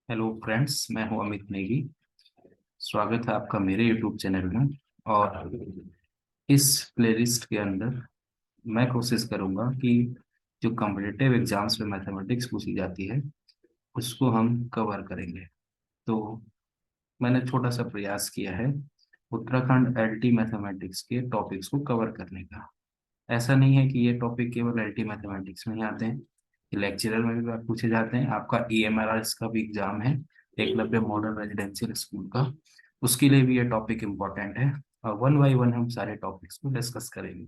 Hello friends, मैं हूं अमित नेगी। स्वागत है आपका मेरे यूट्यूब चैनल में। और इस प्लेलिस्ट के अंदर मैं कोशिश करूंगा कि जो कॉम्पिटिटिव एग्जाम्स में मैथमेटिक्स पूछी जाती है उसको हम कवर करेंगे। तो मैंने छोटा सा प्रयास किया है उत्तराखंड एलटी मैथमेटिक्स के टॉपिक्स को कवर करने का। ऐसा नहीं है कि ये टॉपिक केवल एलटी मैथमेटिक्स में ही आते हैं, लेक्चरर में भी पूछे जाते हैं। आपका ईएमआरआर का भी एग्जाम है, एकलव्य मॉडल रेजिडेंशियल स्कूल का, उसके लिए भी ये टॉपिक इम्पोर्टेंट है। और वन बाई वन हम सारे टॉपिक्स को डिस्कस करेंगे।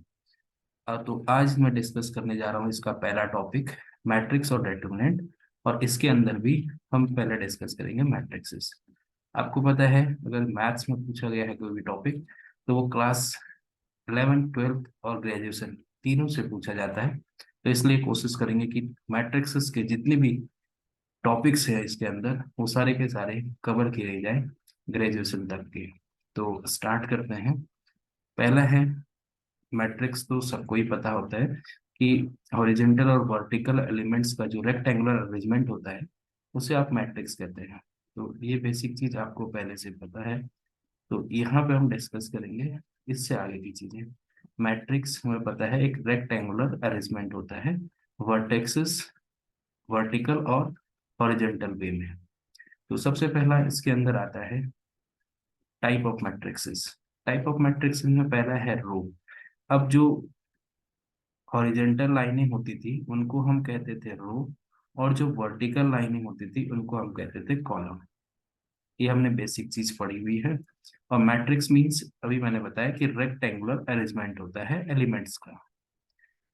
तो आज मैं डिस्कस करने जा रहा हूँ इसका पहला टॉपिक, मैट्रिक्स और डिटरमिनेंट। और इसके अंदर भी हम पहले डिस्कस करेंगे मैट्रिक्सेस। आपको पता है, अगर मैथ्स में पूछा गया है कोई भी टॉपिक तो वो क्लास 11th 12th और ग्रेजुएशन तीनों से पूछा जाता है। तो इसलिए कोशिश करेंगे कि मैट्रिक्स के जितने भी टॉपिक्स है इसके अंदर वो सारे के सारे कवर किए जाए ग्रेजुएशन तक के। तो स्टार्ट करते हैं। पहला है मैट्रिक्स। तो सबको ही पता होता है कि हॉरिजॉन्टल और वर्टिकल एलिमेंट्स का जो रेक्टेंगुलर अरेंजमेंट होता है उसे आप मैट्रिक्स कहते हैं। तो ये बेसिक चीज आपको पहले से पता है। तो यहाँ पे हम डिस्कस करेंगे इससे आगे की चीजें। मैट्रिक्स हमें पता है एक रेक्टेंगुलर अरेंजमेंट होता है वर्टेक्सेस, वर्टिकल और हॉरिजॉन्टल वे में। तो सबसे पहला इसके अंदर आता है type of matrixes. Type of matrix में पहला है रो। अब जो हॉरिजॉन्टल लाइनें होती थी उनको हम कहते थे रो, और जो वर्टिकल लाइनें होती थी उनको हम कहते थे कॉलम। ये हमने बेसिक चीज पढ़ी हुई है। और मैट्रिक्स मींस अभी मैंने बताया कि रेक्टेंगुलर अरेंजमेंट होता है एलिमेंट्स का।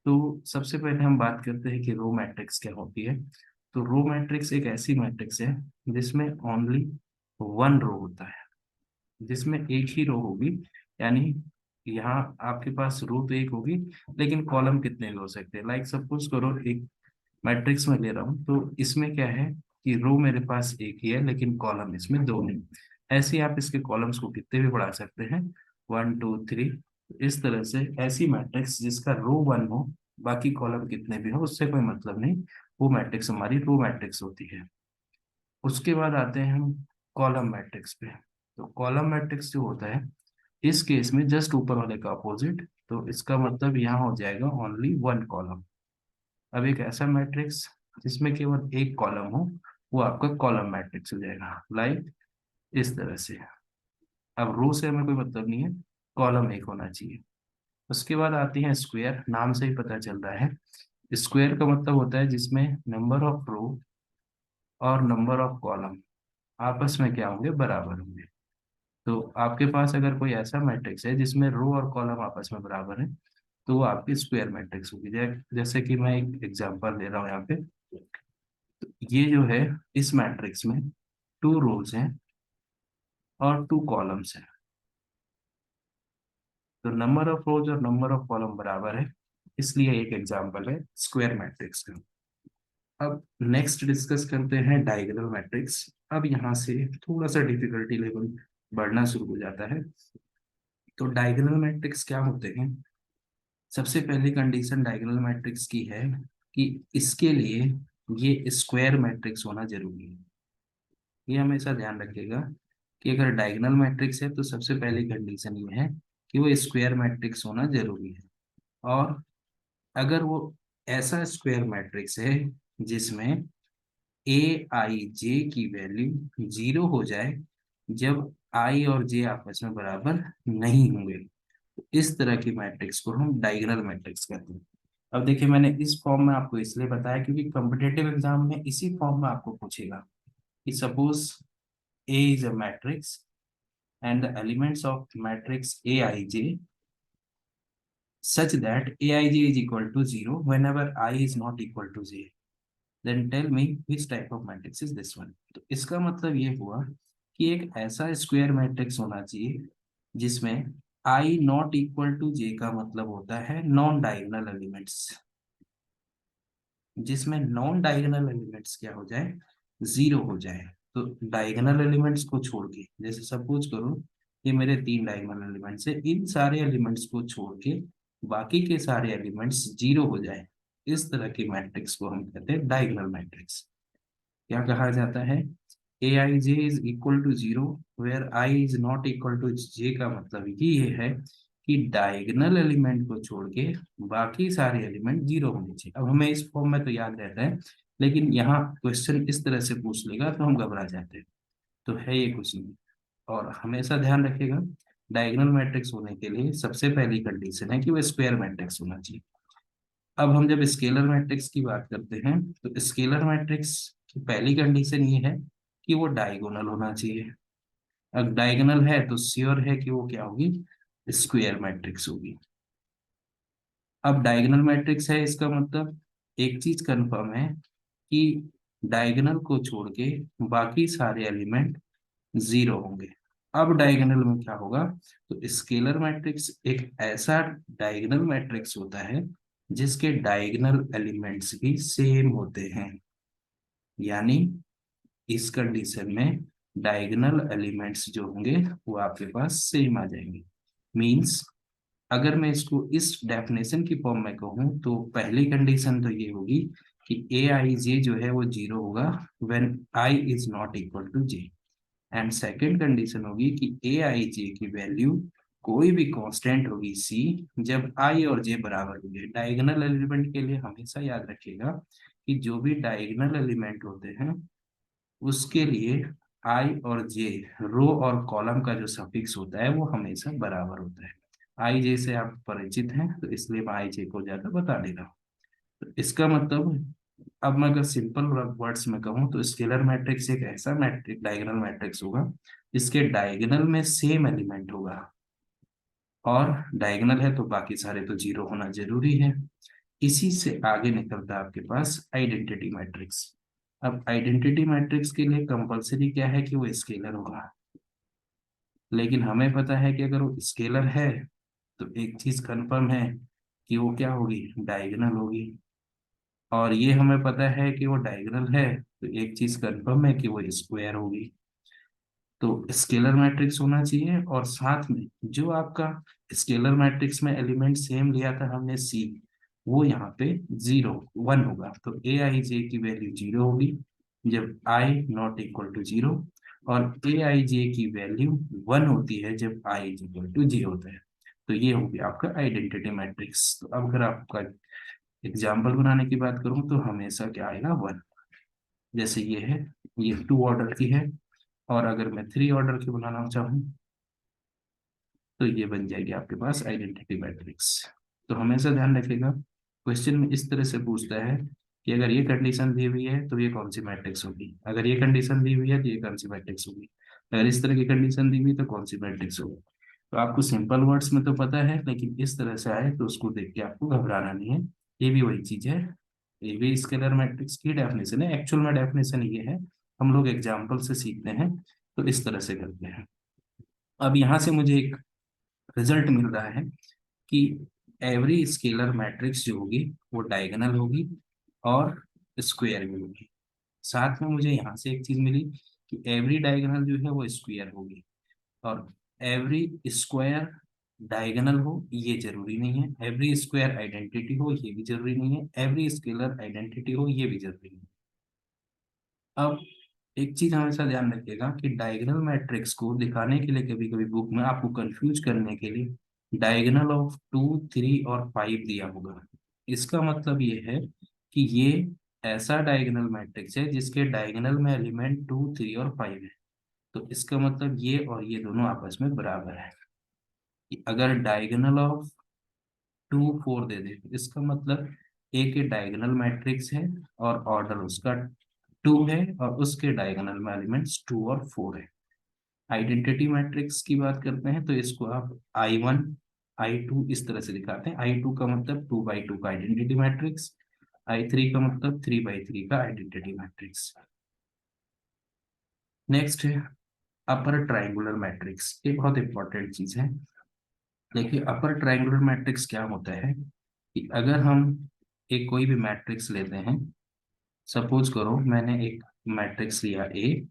तो सबसे पहले हम बात करते हैं कि रो मैट्रिक्स क्या होती है। तो रो मैट्रिक्स एक ऐसी मैट्रिक्स है जिसमें ओनली वन रो होता है, जिसमें एक ही रो होगी। यानी यहाँ आपके पास रो तो एक होगी, लेकिन कॉलम कितने भी हो सकते हैं। लाइक सपोज करो एक मैट्रिक्स में ले रहा हूँ, तो इसमें क्या है कि रो मेरे पास एक ही है लेकिन कॉलम इसमें दो नहीं। ऐसे ही आप इसके कॉलम्स को कितने भी बढ़ा सकते हैं, 1 2 3। इस तरह से ऐसी मैट्रिक्स जिसका रो वन हो, बाकी कॉलम कितने भी हो उससे कोई मतलब नहीं, वो मैट्रिक्स हमारी रो मैट्रिक्स होती है। उसके बाद आते हैं हम कॉलम मैट्रिक्स पे। तो कॉलम मैट्रिक्स जो होता है इस केस में जस्ट ऊपर वाले का अपोजिट। तो इसका मतलब यहाँ हो जाएगा ओनली वन कॉलम। अब एक ऐसा मैट्रिक्स जिसमें केवल एक कॉलम हो वो आपका कॉलम मैट्रिक्स हो जाएगा, लाइक इस तरह से। अब रो से हमें कोई मतलब नहीं है, कॉलम एक होना चाहिए। उसके बाद आती है स्क्वायर। नाम से ही पता चल रहा है, स्क्वायर का मतलब होता है जिसमें नंबर ऑफ रो और नंबर ऑफ कॉलम आपस में क्या होंगे, बराबर होंगे। तो आपके पास अगर कोई ऐसा मैट्रिक्स है जिसमें रो और कॉलम आपस में बराबर है तो वो आपकी स्क्वायर मैट्रिक्स होगी। जैसे कि मैं एक एग्जांपल दे रहा हूँ यहाँ पे। तो ये जो है, इस मैट्रिक्स में टू रोज हैं और टू कॉलम्स हैं। तो नंबर ऑफ रोज और नंबर ऑफ कॉलम बराबर है, इसलिए एक एग्जांपल है स्क्वायर मैट्रिक्स का। अब नेक्स्ट डिस्कस करते हैं डायगोनल मैट्रिक्स। अब यहाँ से थोड़ा सा डिफिकल्टी लेवल बढ़ना शुरू हो जाता है। तो डायगोनल मैट्रिक्स क्या होते हैं। सबसे पहली कंडीशन डायगोनल मैट्रिक्स की है कि इसके लिए ये स्क्वायर मैट्रिक्स होना जरूरी है। ये हमेशा ध्यान रखिएगा कि अगर डायगोनल मैट्रिक्स है तो सबसे पहली कंडीशन ये है कि वो स्क्वायर मैट्रिक्स होना जरूरी है। और अगर वो ऐसा स्क्वायर मैट्रिक्स है जिसमें ए आई जे की वैल्यू जीरो हो जाए जब आई और जे आपस में बराबर नहीं होंगे, तो इस तरह की मैट्रिक्स को हम डायगोनल मैट्रिक्स कहते हैं। अब देखिए, मैंने इस फॉर्म में आपको इसलिए बताया क्योंकि कॉम्पिटेटिव एग्जाम में इसी फॉर्म में आपको पूछेगा कि suppose A is a matrix and the elements of matrix Aij such that Aij is equal to 0 whenever I is not equal to j. Then tell me which type of matrix is this one. तो इसका मतलब ये हुआ कि एक ऐसा square matrix होना चाहिए जिसमें I not equal to j का मतलब होता है नॉन डायगोनल एलिमेंट्स। जिसमें नॉन डायगोनल एलिमेंट्स क्या हो जाए, जीरो हो जाए। तो डायगोनल एलिमेंट्स को छोड़ के, जैसे सपोज करो ये मेरे तीन डायगोनल एलिमेंट्स है, इन सारे एलिमेंट्स को छोड़ के बाकी के सारे एलिमेंट्स जीरो हो जाए, इस तरह की मैट्रिक्स को हम कहते हैं डायगोनल मैट्रिक्स। क्या कहा जाता है, A I J is equal to zero where I is not equal to J का मतलब ये है कि डायगोनल एलिमेंट को छोड़ के बाकी सारे एलिमेंट जीरो होने चाहिए। अब हमें इस फॉर्म में तो याद रहता है, लेकिन यहाँ क्वेश्चन इस तरह से पूछ लेगा तो हम घबरा जाते हैं। तो है ये कुछ नहीं। और हमेशा ध्यान रखिएगा, डायगोनल मैट्रिक्स होने के लिए सबसे पहली कंडीशन है कि वो स्क्वायर मैट्रिक्स होना चाहिए। अब हम जब स्केलर मैट्रिक्स की बात करते हैं तो स्केलर मैट्रिक्स की पहली कंडीशन ये है कि वो डायगोनल होना चाहिए। अगर डायगोनल है तो श्योर है कि वो क्या होगी, स्क्वायर मैट्रिक्स होगी। अब डायगोनल मैट्रिक्स है इसका मतलब एक चीज कंफर्म है कि डायगोनल को छोड़ के बाकी सारे एलिमेंट जीरो होंगे। अब डायगोनल में क्या होगा, तो स्केलर मैट्रिक्स एक ऐसा डायगोनल मैट्रिक्स होता है जिसके डायगोनल एलिमेंट्स भी सेम होते हैं। यानी इस कंडीशन में डायगोनल एलिमेंट्स जो होंगे वो आपके पास सेम आ जाएंगे। मींस अगर मैं इसको इस डेफिनेशन की फॉर्म में कहूँ तो पहली कंडीशन तो ये होगी कि ए आई जे जो है वो जीरो होगा when I is not equal to J. And second condition होगी कि ए आई जे की वैल्यू कोई भी कांस्टेंट होगी सी जब आई और जे बराबर होंगे। डायगोनल एलिमेंट के लिए हमेशा याद रखिएगा कि जो भी डायगोनल एलिमेंट होते हैं उसके लिए आई और जे, रो और कॉलम का जो सफिक्स होता है वो हमेशा बराबर होता है। आई जे से आप परिचित हैं तो इसलिए मैं आई जे को ज्यादा बता दे रहा हूँ। तो इसका मतलब अब मैं अगर सिंपल वर्ड्स में कहूँ तो स्केलर मैट्रिक्स एक ऐसा मैट्रिक डायगोनल मैट्रिक्स होगा जिसके डायगोनल में सेम एलिमेंट होगा, और डायगोनल है तो बाकी सारे तो जीरो होना जरूरी है। इसी से आगे निकलता है आपके पास आइडेंटिटी मैट्रिक्स। अब आइडेंटिटी मैट्रिक्स के लिए कंपलसरी क्या है कि वो स्केलर होगा, लेकिन हमें पता है कि अगर वो स्केलर है तो एक चीज कंफर्म है कि वो क्या होगी, डायगोनल होगी। और ये हमें पता है कि वो डायगोनल है तो एक चीज कंफर्म है कि वो स्क्वायर होगी। तो स्केलर मैट्रिक्स होना चाहिए और साथ में जो आपका स्केलर मैट्रिक्स में एलिमेंट सेम लिया था हमने सी, वो यहाँ पे जीरो वन होगा। तो ए आई जे की वैल्यू जीरो होगी जब आई नॉट इक्वल टू जीरो, और ए आई जे की वैल्यू वन होती है जब आई इज इक्वल टू जी होता है। तो ये हो गया आपका आइडेंटिटी मैट्रिक्स। तो अब अगर आपका एग्जाम्पल बनाने की बात करूं तो हमेशा क्या आएगा, वन। जैसे ये है, ये टू ऑर्डर की है, और अगर मैं थ्री ऑर्डर की बनाना चाहूँ तो ये बन जाएगी आपके पास आइडेंटिटी मैट्रिक्स। तो हमेशा ध्यान रखिएगा, क्वेश्चन में इस तरह से पूछता है कि अगर ये कंडीशन दी हुई है तो ये कौन सी मैट्रिक्स होगी, अगर ये कंडीशन दी हुई है तो ये कौन सी मैट्रिक्स होगी, अगर इस तरह की कंडीशन दी हुई है तो कौन सी मैट्रिक्स होगी। तो आपको सिंपल वर्ड्स में तो पता है, लेकिन इस तरह से आए तो उसको देख के आपको घबराना नहीं है। ये भी वही चीज है, ये भी स्केलर मैट्रिक्स की डेफिनेशन है। एक्चुअल में डेफिनेशन ये है, हम लोग एग्जाम्पल से सीखते हैं तो इस तरह से करते हैं। अब यहाँ से मुझे एक रिजल्ट मिल रहा है कि एवरी स्केलर मैट्रिक्स जो होगी वो डायगोनल होगी और स्क्वायर भी होगी। साथ में मुझे यहाँ से एक चीज मिली कि एवरी डायगोनल जो है वो स्क्वायर होगी, और एवरी स्क्वायर डायगोनल हो ये जरूरी नहीं है, एवरी स्क्वायर आइडेंटिटी हो ये भी जरूरी नहीं है, एवरी स्केलर आइडेंटिटी हो ये भी जरूरी नहीं है। अब एक चीज हमेशा ध्यान रखिएगा कि डायगोनल मैट्रिक्स को दिखाने के लिए कभी कभी बुक में आपको कंफ्यूज करने के लिए डायगोनल ऑफ टू थ्री और फाइव दिया होगा। इसका मतलब ये है कि ये ऐसा डायगोनल मैट्रिक्स है जिसके डायगोनल में एलिमेंट टू थ्री और फाइव है। तो इसका मतलब ये और ये दोनों आपस में बराबर है। कि अगर डायगोनल ऑफ टू फोर दे दे तो इसका मतलब एक डायगोनल मैट्रिक्स है और ऑर्डर उसका टू है, और उसके डायगोनल में एलिमेंट्स टू और फोर है। आइडेंटिटी मैट्रिक्स की बात करते हैं तो इसको आप आई वन आई टू इस तरह से दिखाते हैं। आई टू का मतलब टू बाई टू का आइडेंटिटी मैट्रिक्स, आई थ्री का मतलब थ्री बाई थ्री का आइडेंटिटी मैट्रिक्स। नेक्स्ट है अपर ट्राइंगुलर मैट्रिक्स। ये बहुत इंपॉर्टेंट चीज है। देखिए अपर ट्राइंगुलर मैट्रिक्स क्या होता है कि अगर हम एक कोई भी मैट्रिक्स लेते हैं, सपोज करो मैंने एक मैट्रिक्स लिया ए,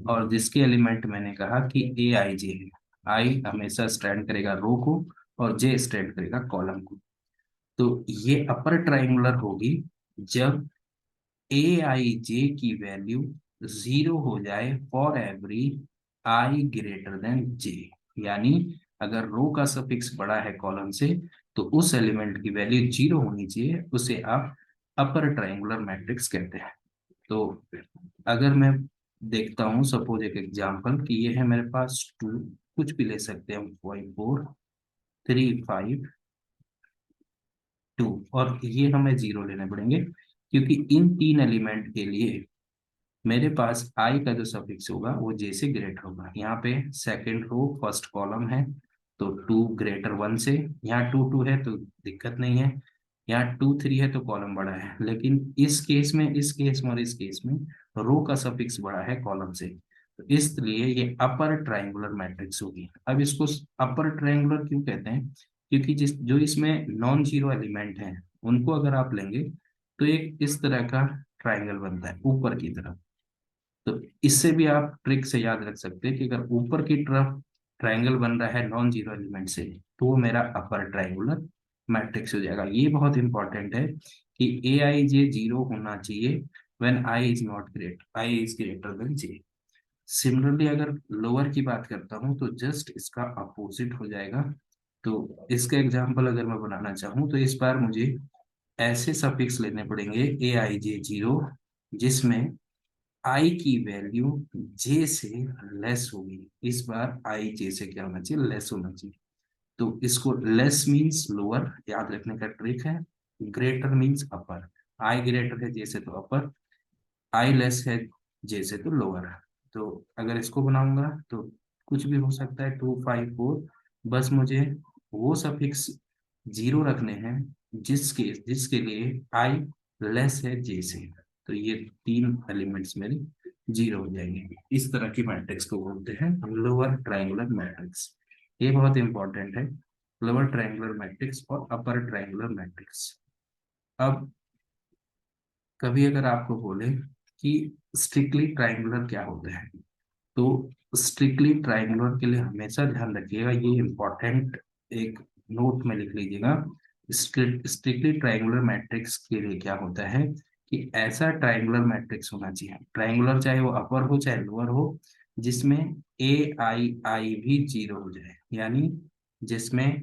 और जिसके एलिमेंट मैंने कहा कि ए आई जे है। आई हमेशा स्टैंड करेगा रो को और जे स्टैंड करेगा कॉलम को। तो ये अपर ट्राइंगुलर होगी जब ए आई जे की वैल्यू जीरो हो जाए for every I greater than J. यानी अगर रो का सफिक्स बड़ा है कॉलम से तो उस एलिमेंट की वैल्यू जीरो होनी चाहिए, उसे आप अपर ट्रायंगुलर मैट्रिक्स कहते हैं। तो अगर मैं देखता हूँ सपोज एक एग्जांपल कि ये है मेरे पास टू, कुछ भी ले सकते हैं, 5 4 3 5 2, और ये हमें जीरो लेने पड़ेंगे क्योंकि इन तीन एलिमेंट के लिए मेरे पास आई का जो सफिक्स होगा वो जे से ग्रेटर होगा। यहाँ पे सेकंड रो फर्स्ट कॉलम है तो टू ग्रेटर वन से, यहाँ टू टू है तो दिक्कत नहीं है, यहाँ टू थ्री है तो कॉलम बड़ा है, लेकिन इस केस में, इस केस में और इस केस में रो का सफिक्स बड़ा है कॉलम से, तो इसलिए ये अपर ट्रायंगुलर मैट्रिक्स होगी। अब इसको अपर ट्रायंगुलर क्यों कहते हैं? क्योंकि जिस जो इसमें नॉन जीरो एलिमेंट हैं उनको अगर आप लेंगे तो एक इस तरह का ट्रायंगल बनता है ऊपर की तरफ। तो इससे भी आप ट्रिक से याद रख सकते हैं कि अगर ऊपर की तरफ ट्रायंगल बन रहा है नॉन जीरो एलिमेंट से तो वो मेरा अपर ट्रायंगुलर मैट्रिक्स हो जाएगा। ये बहुत इंपॉर्टेंट है कि ए आई जे जीरो होना चाहिए when I is not great, I is greater than J. Similarly अगर लोअर की बात करता हूँ तो जस्ट इसका अपोजिट हो जाएगा। तो इसका एग्जाम्पल अगर मैं बनाना चाहूँ तो इस बार मुझे ऐसे सफिक्स लेने पड़ेंगे ए आई जे जीरो जिसमें आई की वैल्यू जे से लेस होगी। इस बार आई जे से क्या होना चाहिए? लेस होना चाहिए। तो इसको लेस मींस लोअर याद रखने का ट्रिक है, ग्रेटर मींस अपर। आई ग्रेटर है जे से तो अपर, आई लेस है जे से तो लोअर। तो अगर इसको बनाऊंगा तो कुछ भी हो सकता है, 2 5 4, बस मुझे वो सफिक्स जीरो रखने हैं जिसके लिए आई लेस है जे से। तो ये तीन एलिमेंट्स मेरे जीरो हो जाएंगे। इस तरह की मैट्रिक्स को बोलते हैं लोअर ट्रायंगुलर मैट्रिक्स। ये बहुत इंपॉर्टेंट है, लोअर ट्रायंगुलर मैट्रिक्स और अपर ट्रायंगुलर मैट्रिक्स। अब कभी अगर आपको बोले कि स्ट्रिक्टली ट्रायंगुलर क्या होता है, तो स्ट्रिक्टली ट्रायंगुलर के लिए हमेशा ध्यान रखिएगा, ये इंपॉर्टेंट एक नोट में लिख लीजिएगा। स्ट्रिक्टली ट्रायंगुलर मैट्रिक्स के लिए क्या होता है कि ऐसा ट्रायंगुलर मैट्रिक्स होना चाहिए, ट्रायंगुलर चाहे वो अपर हो चाहे लोअर हो, जिसमें ए आई आई भी जीरो हो जाए। यानी जिसमें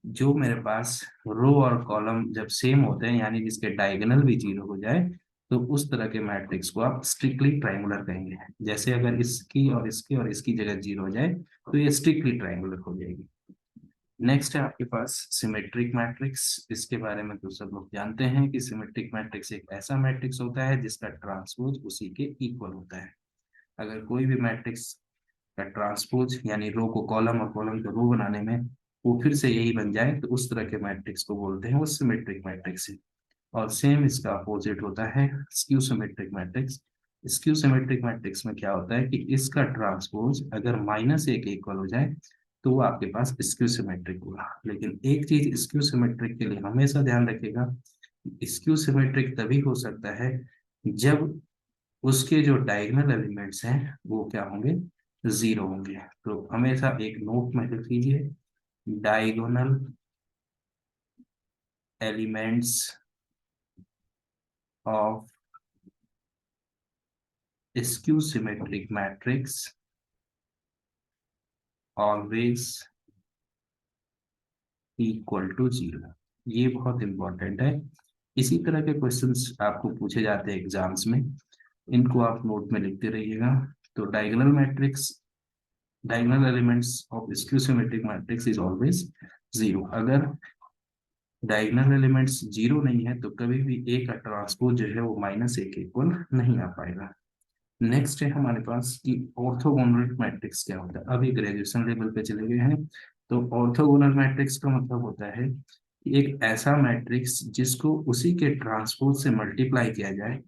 जो मेरे पास रो और कॉलम जब सेम होते हैं, यानी जिसके डायगोनल भी जीरो हो जाए, तो उस तरह के मैट्रिक्स को आप स्ट्रिक्टली ट्रायंगुलर कहेंगे। जैसे अगर इसकी और इसकी जगह जीरो हो जाए तो ये स्ट्रिक्टली ट्रायंगुलर हो जाएगी। नेक्स्ट है आपके पास सिमेट्रिक मैट्रिक्स। इसके बारे में तो सब लोग जानते हैं कि सिमेट्रिक मैट्रिक्स एक ऐसा मैट्रिक्स होता है जिसका ट्रांसपोज उसी के इक्वल होता है। अगर कोई भी मैट्रिक्स का ट्रांसपोज यानी रो को कॉलम और कॉलम को रो बनाने में वो फिर से यही बन जाए तो उस तरह के मैट्रिक्स को बोलते हैं वो सिमेट्रिक मैट्रिक्स है। और सेम इसका अपोजिट होता है skew symmetric matrix. Skew symmetric matrix में क्या होता है कि इसका ट्रांसपोज अगर -1 के इक्वल हो जाए तो वो आपके पास स्क्यू सिमेट्रिक होगा। लेकिन एक चीज स्क्यू सिमेट्रिक के लिए हमेशा ध्यान रखिएगा, स्क्यू सिमेट्रिक तभी हो सकता है जब उसके जो डायगोनल एलिमेंट्स हैं वो क्या होंगे? जीरो होंगे। तो हमेशा एक नोट में लिख लीजिए, diagonal elements of skew symmetric matrix always equal to zero. ये बहुत इंपॉर्टेंट है। इसी तरह के क्वेश्चंस आपको पूछे जाते हैं एग्जाम्स में, इनको आप नोट में लिखते रहिएगा। तो diagonal elements of skew symmetric matrix is always zero. अगर डायगोनल एलिमेंट्स जीरो नहीं है तो कभी भी ए का ट्रांसपोज जो है वो -1 के इक्वल नहीं आ पाएगा। नेक्स्ट है हमारे पास कि ऑर्थोगोनल मैट्रिक्स क्या होता है। अभी ग्रेजुएशन लेवल पे चले गए हैं। तो ऑर्थोगोनल मैट्रिक्स का मतलब होता है कि एक ऐसा मैट्रिक्स जिसको उसी के ट्रांसपोज से मल्टीप्लाई किया जाए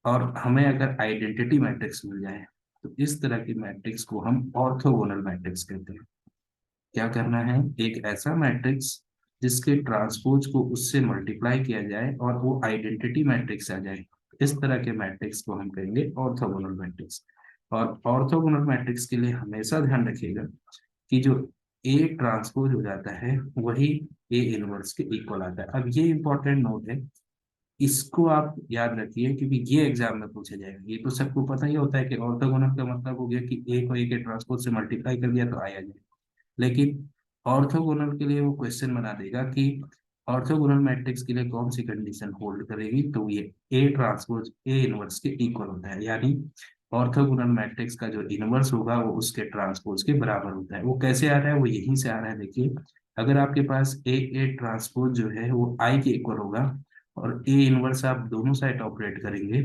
और हमें अगर आइडेंटिटी मैट्रिक्स मिल जाए तो इस तरह की मैट्रिक्स को हम ऑर्थोगोनल मैट्रिक्स कहते हैं। क्या करना है? एक ऐसा मैट्रिक्स जिसके ट्रांसपोज को उससे मल्टीप्लाई किया जाए और वो आइडेंटिटी मैट्रिक्स आ जाए, इस तरह के मैट्रिक्स को हम कहेंगे ऑर्थोगोनल मैट्रिक्स। और ऑर्थोगोनल मैट्रिक्स के लिए हमेशा ध्यान रखिएगा कि जो ए ट्रांसपोज हो जाता है वही ए इनवर्स के इक्वल आता है। अब ये इंपॉर्टेंट नोट है इसको आप याद रखिए क्योंकि ये एग्जाम में पूछा जाएगा। ये तो सबको पता ही होता है कि ऑर्थोगोनल का मतलब हो गया कि ए को ए के ट्रांसपोज से मल्टीप्लाई कर दिया तो आया जाए। लेकिन ऑर्थोगोनल के लिए वो क्वेश्चन बना देगा कि ऑर्थोगोनल मैट्रिक्स के लिए कौन सी कंडीशन होल्ड करेगी, तो ये ए ट्रांसपोज ए इनवर्स के इक्वल होता है। यानी ऑर्थोगोनल मैट्रिक्स का जो इनवर्स होगा वो उसके ट्रांसपोज के बराबर होता है। वो कैसे आ रहा है, वो यहीं से आ रहा है। देखिए, अगर आपके पास ए ट्रांसपोज जो है वो आई के इक्वल होगा और ए इनवर्स आप दोनों साइड ऑपरेट करेंगे,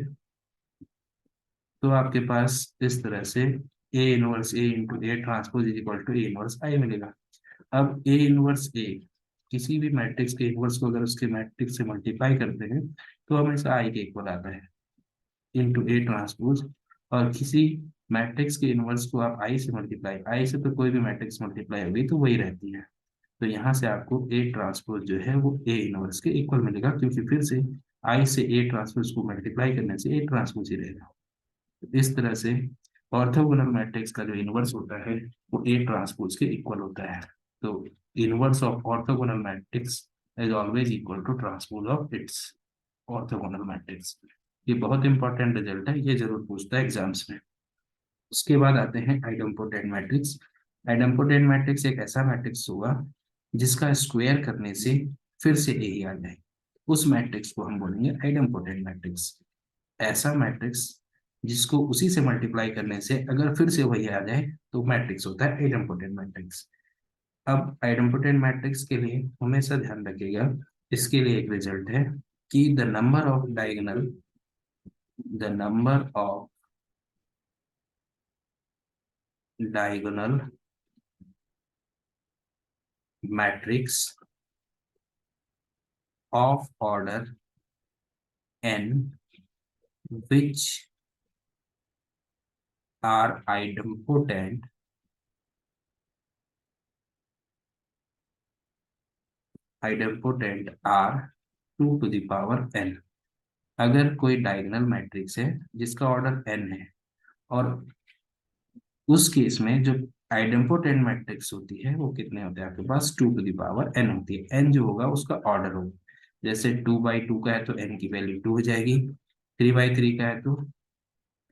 तो आपके पास इस तरह से A inverse A into A transpose is equal to A inverse I मिलेगा। अब ए इनवर्स ए, किसी भी मैट्रिक्स के इनवर्स को अगर उसके मैट्रिक्स से मल्टीप्लाई करते हैं तो हमेशा आई के इक्वल आता है इंटू ए ट्रांसपोज। और किसी मैट्रिक्स के इनवर्स को आप आई से मल्टीप्लाई, आई से तो कोई भी मैट्रिक्स मल्टीप्लाई होगी तो वही रहती है। तो यहाँ से आपको ए ट्रांसपोज जो है वो ए इनवर्स के इक्वल मिलेगा, क्योंकि फिर से आई से ए ट्रांसपोज को मल्टीप्लाई करने से ए ट्रांसपोज ही रहेगा। तो इस तरह से ऑर्थोगोनल मैट्रिक्स का जो इनवर्स होता है वो ए ट्रांसपोज के इक्वल होता है। तो inverse of orthogonal matrix is always equal to transpose of its orthogonal matrix. ये बहुत इंपॉर्टेंट रिजल्ट है, ये जरूर पूछता है एग्जाम्स में। उसके बाद आते हैं आइडेम्पोटेंट मैट्रिक्स। आइडेम्पोटेंट मैट्रिक्स एक ऐसा मैट्रिक्स होगा जिसका स्क्वायर करने से फिर से ए ही आ जाए, उस मैट्रिक्स को हम बोलेंगे आइडेम्पोटेंट मैट्रिक्स। ऐसा मैट्रिक्स जिसको उसी से मल्टीप्लाई करने से अगर फिर से वही आ जाए तो मैट्रिक्स होता है आइडेम्पोटेंट मैट्रिक्स। अब आइडेम्पोटेंट मैट्रिक्स के लिए हमेशा ध्यान रखिएगा, इसके लिए एक रिजल्ट है कि the number of diagonal matrix of order n which are idempotent are 2 to the power n। अगर कोई डायगोनल मैट्रिक्स है जिसका ऑर्डर n है, और उस केस में जो आइडेम्पोटेंट मैट्रिक्स होती है वो कितने होते हैं आपके पास, 2 टू द पावर n होती है। n जो होगा उसका ऑर्डर होगा, जैसे 2/2 का है तो n की वैल्यू 2 हो जाएगी, 3/3 का है तो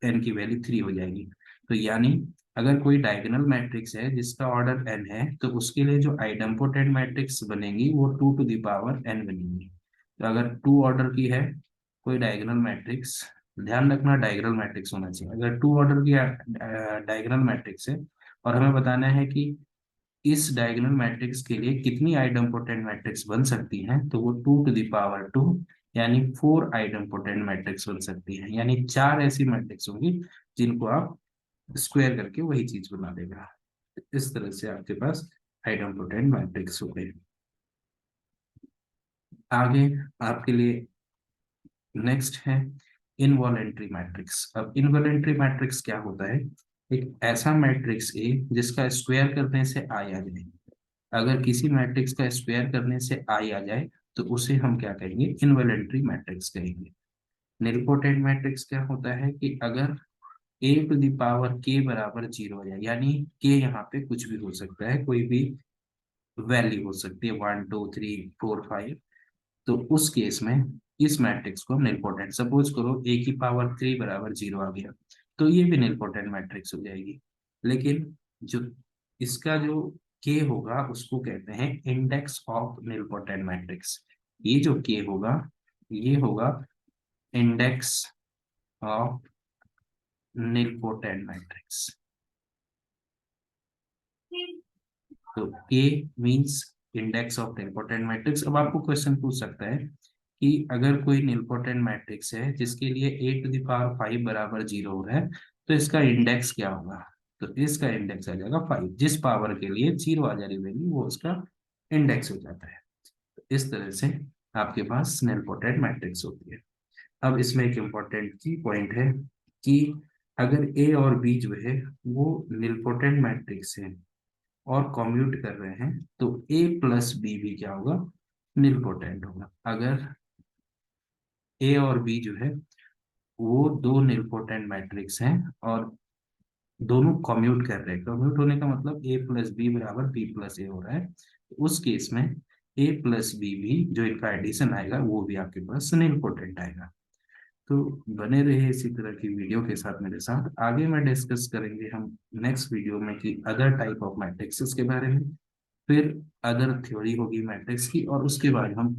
n की वैल्यू 3 हो जाएगी। तो यानी अगर कोई डायगोनल मैट्रिक्स है जिसका ऑर्डर n है तो उसके लिए जो आइडेम्पोटेंट मैट्रिक्स बनेगी वो 2 टू द पावर n बनेगी। तो अगर 2 ऑर्डर की है कोई डायगोनल मैट्रिक्स, ध्यान रखना डायगोनल मैट्रिक्स होना चाहिए। अगर 2 ऑर्डर की डायगोनल मैट्रिक्स है और हमें बताना है कि इस डायगोनल मैट्रिक्स के लिए कितनी आइडेम्पोटेंट मैट्रिक्स बन सकती हैं, तो वो 2 टू द पावर 2 यानी 4 आइडेम्पोटेंट मैट्रिक्स बन सकती हैं। यानी 4 ऐसी मैट्रिक्स होंगी जिनको आप स्क्वायर करके वही चीज बना देगा। इस तरह से आपके पास आइडेम्पोटेंट मैट्रिक्स हो गए। आगे आपके लिए नेक्स्ट है इनवॉलेंट्री मैट्रिक्स। अब इनवॉलेंट्री मैट्रिक्स क्या होता है, एक ऐसा मैट्रिक्स ए जिसका स्क्वायर करने से आई आ जाए। अगर किसी मैट्रिक्स का स्क्वायर करने से आई आ जाए तो उसे हम क्या कहेंगे, इनवॉलेंट्री मैट्रिक्स कहेंगे। निलपोटेंट मैट्रिक्स क्या होता है कि अगर ए टू द पावर के बराबर 0 हो जाए, यानी के यहाँ पे कुछ भी हो सकता है, कोई भी वैल्यू हो सकती है 1 2 3 4 5, तो उस केस में इस मैट्रिक्स को हम निलपोटेंट, सपोज करो ए की पावर 3 बराबर 0 आ गया तो ये भी निलपोटेंट मैट्रिक्स हो जाएगी। लेकिन जो इसका जो के होगा उसको कहते हैं इंडेक्स ऑफ निलपोटेंट मैट्रिक्स। ये जो के होगा ये होगा इंडेक्स ऑफ निलपोटेंट मैट्रिक्स। तो K means index of nilpotent matrix. अब आपको क्वेश्चन पूछ सकता है कि अगर कोई निलपोटेंट मैट्रिक्स है जिसके लिए a⁵ बराबर 0 है तो इसका इंडेक्स क्या होगा, तो इसका इंडेक्स आ जाएगा 5। जिस पावर के लिए 0 आ जा रही वैल्यू वो उसका इंडेक्स हो जाता है। तो इस तरह से आपके पास निलपोटेंट मैट्रिक्स होती है। अब इसमें एक इम्पोर्टेंट की पॉइंट है कि अगर ए और बी जो है वो निलपोटेंट मैट्रिक्स है और कॉम्यूट कर रहे हैं तो ए प्लस बी भी क्या होगा, निलपोटेंट होगा। अगर ए और बी जो है वो दो निलपोटेंट मैट्रिक्स हैं और दोनों कॉम्यूट कर रहे हैं, कॉम्यूट होने का मतलब ए प्लस बी बराबर बी प्लस ए हो रहा है, तो उस केस में ए प्लस बी भी जो इनका एडिशन आएगा वो भी आपके पास निल पोटेंट आएगा। तो बने रहिए इसी तरह की वीडियो के साथ मेरे साथ। आगे में डिस्कस करेंगे हम नेक्स्ट वीडियो में कि अदर टाइप ऑफ मैट्रिक्सेस के बारे में, फिर अदर थ्योरी होगी मैट्रिक्स की, और उसके बाद हम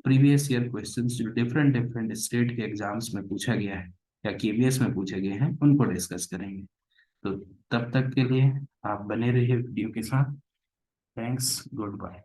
प्रीवियस ईयर क्वेश्चंस जो डिफरेंट डिफरेंट स्टेट के एग्जाम्स में पूछा गया है या केवीएस में पूछे गए हैं उनको डिस्कस करेंगे। तो तब तक के लिए आप बने रहिए वीडियो के साथ। Thanks, good bye.